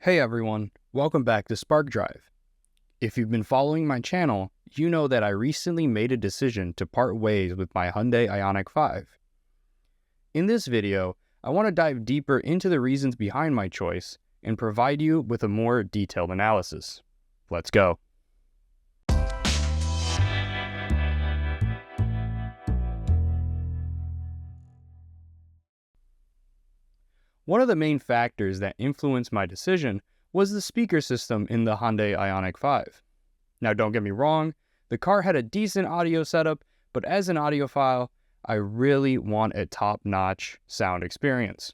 Hey everyone, welcome back to SparkDrive. If you've been following my channel, you know that I recently made a decision to part ways with my Hyundai Ioniq 5. In this video, I want to dive deeper into the reasons behind my choice and provide you with a more detailed analysis. Let's go. One of the main factors that influenced my decision was the speaker system in the Hyundai Ioniq 5. Now don't get me wrong, the car had a decent audio setup, but as an audiophile, I really want a top-notch sound experience.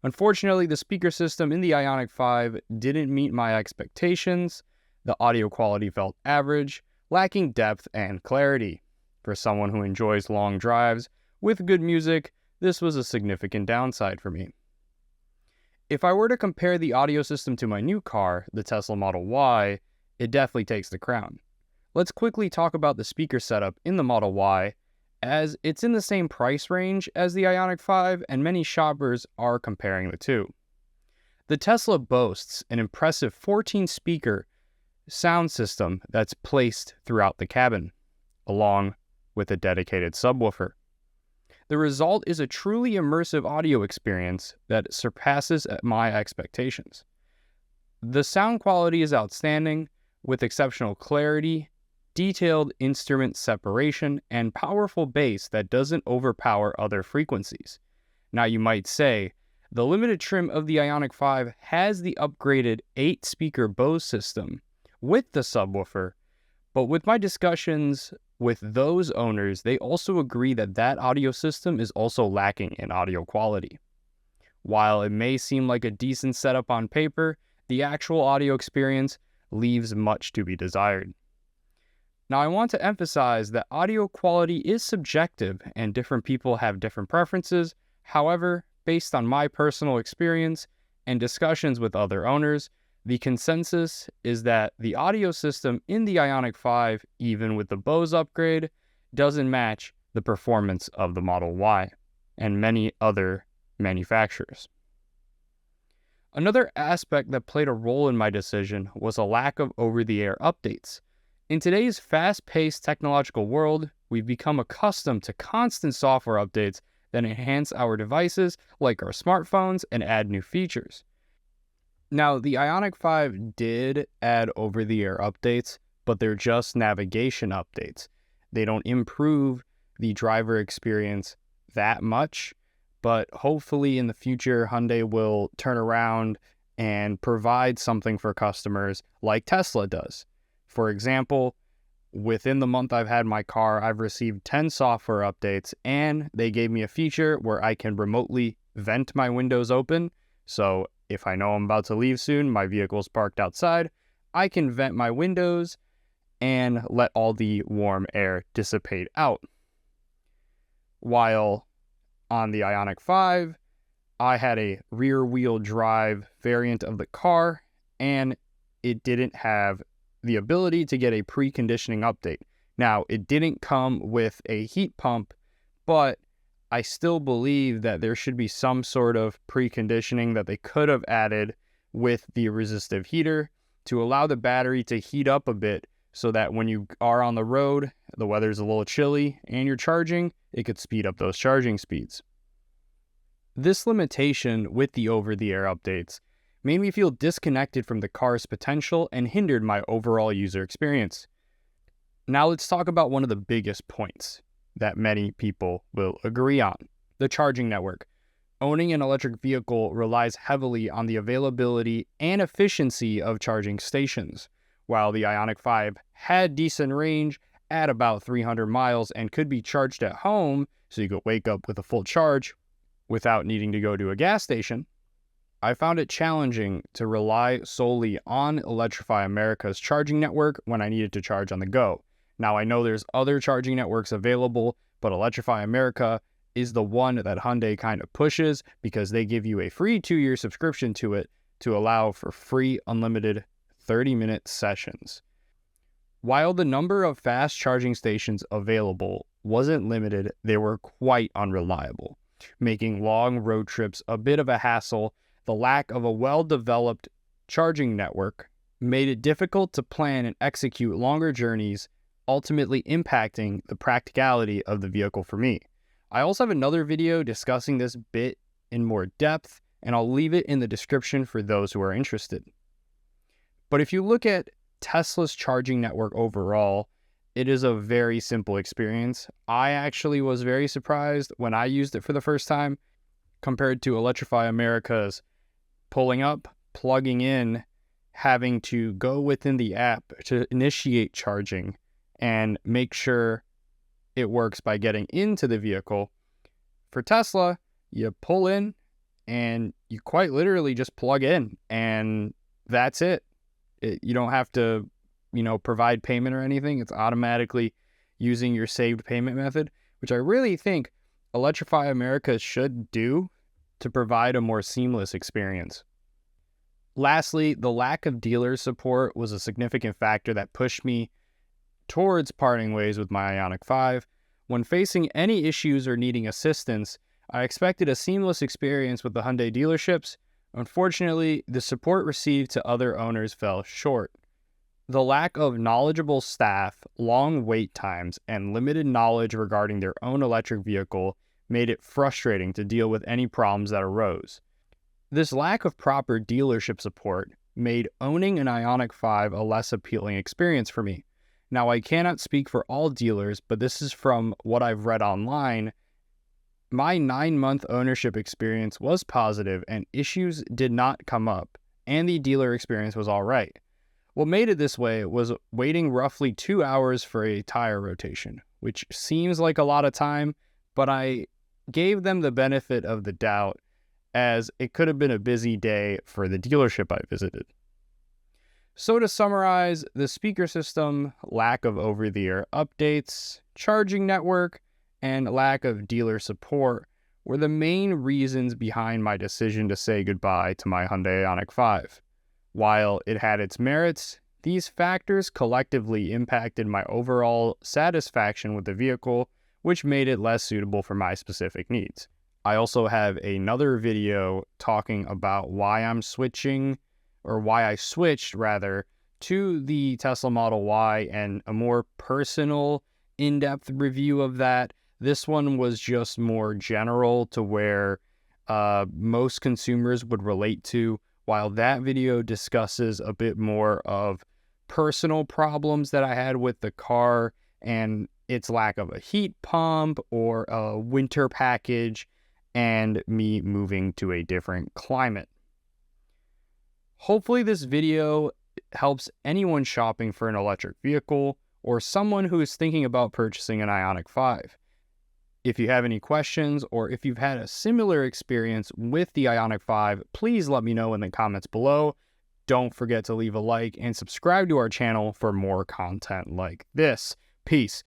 Unfortunately, the speaker system in the Ioniq 5 didn't meet my expectations. The audio quality felt average, lacking depth and clarity. For someone who enjoys long drives with good music, this was a significant downside for me. If I were to compare the audio system to my new car, the Tesla Model Y, it definitely takes the crown. Let's quickly talk about the speaker setup in the Model Y, as it's in the same price range as the Ioniq 5 and many shoppers are comparing the two. The Tesla boasts an impressive 14-speaker sound system that's placed throughout the cabin, along with a dedicated subwoofer. The result is a truly immersive audio experience that surpasses my expectations. The sound quality is outstanding, with exceptional clarity, detailed instrument separation, and powerful bass that doesn't overpower other frequencies. Now you might say, the limited trim of the Ioniq 5 has the upgraded 8-speaker Bose system with the subwoofer, but with my discussions with those owners, they also agree that that audio system is also lacking in audio quality. While it may seem like a decent setup on paper, the actual audio experience leaves much to be desired. Now, I want to emphasize that audio quality is subjective and different people have different preferences. However, based on my personal experience and discussions with other owners, the consensus is that the audio system in the Ioniq 5, even with the Bose upgrade, doesn't match the performance of the Model Y and many other manufacturers. Another aspect that played a role in my decision was a lack of over-the-air updates. In today's fast-paced technological world, we've become accustomed to constant software updates that enhance our devices like our smartphones and add new features. Now, the Ioniq 5 did add over-the-air updates, but they're just navigation updates. They don't improve the driver experience that much, but hopefully in the future, Hyundai will turn around and provide something for customers like Tesla does. For example, within the month I've had my car, I've received 10 software updates, and they gave me a feature where I can remotely vent my windows open. So if I know I'm about to leave soon, my vehicle's parked outside, I can vent my windows and let all the warm air dissipate out. While on the Ioniq 5, I had a rear-wheel drive variant of the car, and it didn't have the ability to get a preconditioning update. Now, it didn't come with a heat pump, but I still believe that there should be some sort of preconditioning that they could have added with the resistive heater to allow the battery to heat up a bit so that when you are on the road, the weather's a little chilly and you're charging, it could speed up those charging speeds. This limitation with the over-the-air updates made me feel disconnected from the car's potential and hindered my overall user experience. Now let's talk about one of the biggest points that many people will agree on: the charging network. Owning an electric vehicle relies heavily on the availability and efficiency of charging stations. While the Ioniq 5 had decent range at about 300 miles and could be charged at home, so you could wake up with a full charge without needing to go to a gas station, I found it challenging to rely solely on Electrify America's charging network when I needed to charge on the go. Now, I know there's other charging networks available, but Electrify America is the one that Hyundai kind of pushes because they give you a free 2-year subscription to it to allow for free, unlimited 30-minute sessions. While the number of fast charging stations available wasn't limited, they were quite unreliable, making long road trips a bit of a hassle. The lack of a well-developed charging network made it difficult to plan and execute longer journeys, ultimately impacting the practicality of the vehicle for me. I also have another video discussing this bit in more depth, and I'll leave it in the description for those who are interested. But if you look at Tesla's charging network overall, it is a very simple experience. I actually was very surprised when I used it for the first time compared to Electrify America's pulling up, plugging in, having to go within the app to initiate charging and make sure it works by getting into the vehicle. For Tesla, you pull in and you quite literally just plug in and that's it. You don't have to, provide payment or anything. It's automatically using your saved payment method, which I really think Electrify America should do to provide a more seamless experience. Lastly, the lack of dealer support was a significant factor that pushed me towards parting ways with my Ioniq 5. When facing any issues or needing assistance, I expected a seamless experience with the Hyundai dealerships. Unfortunately, the support received to other owners fell short. The lack of knowledgeable staff, long wait times, and limited knowledge regarding their own electric vehicle made it frustrating to deal with any problems that arose. This lack of proper dealership support made owning an Ioniq 5 a less appealing experience for me. Now, I cannot speak for all dealers, but this is from what I've read online. My 9-month ownership experience was positive and issues did not come up, and the dealer experience was all right. What made it this way was waiting roughly 2 hours for a tire rotation, which seems like a lot of time, but I gave them the benefit of the doubt as it could have been a busy day for the dealership I visited. So to summarize, the speaker system, lack of over-the-air updates, charging network, and lack of dealer support were the main reasons behind my decision to say goodbye to my Hyundai Ioniq 5. While it had its merits, these factors collectively impacted my overall satisfaction with the vehicle, which made it less suitable for my specific needs. I also have another video talking about why I switched to the Tesla Model Y and a more personal, in-depth review of that. This one was just more general to where most consumers would relate to, while that video discusses a bit more of personal problems that I had with the car and its lack of a heat pump or a winter package and me moving to a different climate. Hopefully this video helps anyone shopping for an electric vehicle or someone who is thinking about purchasing an Ioniq 5. If you have any questions or if you've had a similar experience with the Ioniq 5, please let me know in the comments below. Don't forget to leave a like and subscribe to our channel for more content like this. Peace.